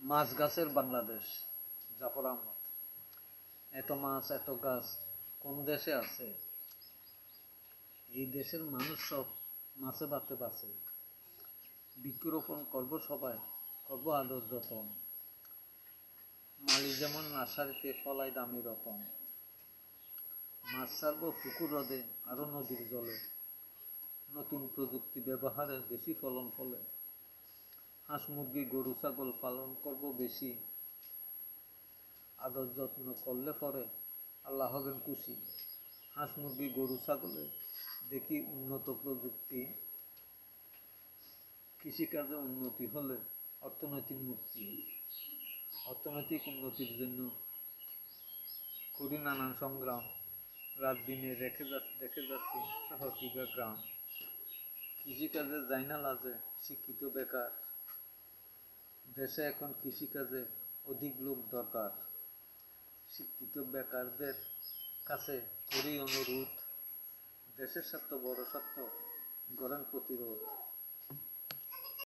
মাছ গাছের বাংলাদেশ। জাফর আহমদ। এত মাছ এত গাছ কোন দেশে আছে? এই দেশের মানুষ সব মাছে ভাতে বাঁচে। বৃক্ষরোপণ করব সবাই, করব আদর যতন। মালি যেমন নার্সারিতে ফলাই দামি রতন। মাছ ছাড়ব পুকুর হ্রদে, আরও নদীর জলে। নতুন প্রযুক্তি ব্যবহারে বেশি ফলন ফলে। হাঁস মুরগি গরু ছাগল পালন করব বেশি। আদর যত্ন করলে পরে আল্লাহ হবেন খুশি। হাঁস মুরগি গরু ছাগলে দেখি উন্নত প্রযুক্তি। কৃষিকাজে উন্নতি হলে অর্থনৈতিক মুক্তি। অর্থনৈতিক উন্নতির জন্য করি নানান সংগ্রাম। রাত দিনে দেখে যাচ্ছি শহর কিংবা গ্রাম। কৃষিকাজে যাই না লাজে, শিক্ষিত বেকার। দেশে এখন কৃষিকাজে অধিক লোক দরকার। শিক্ষিত বেকারদের কাছে করি অনুরোধ, দেশের স্বার্থ বড় স্বার্থ, গড়েন প্রতিরোধ।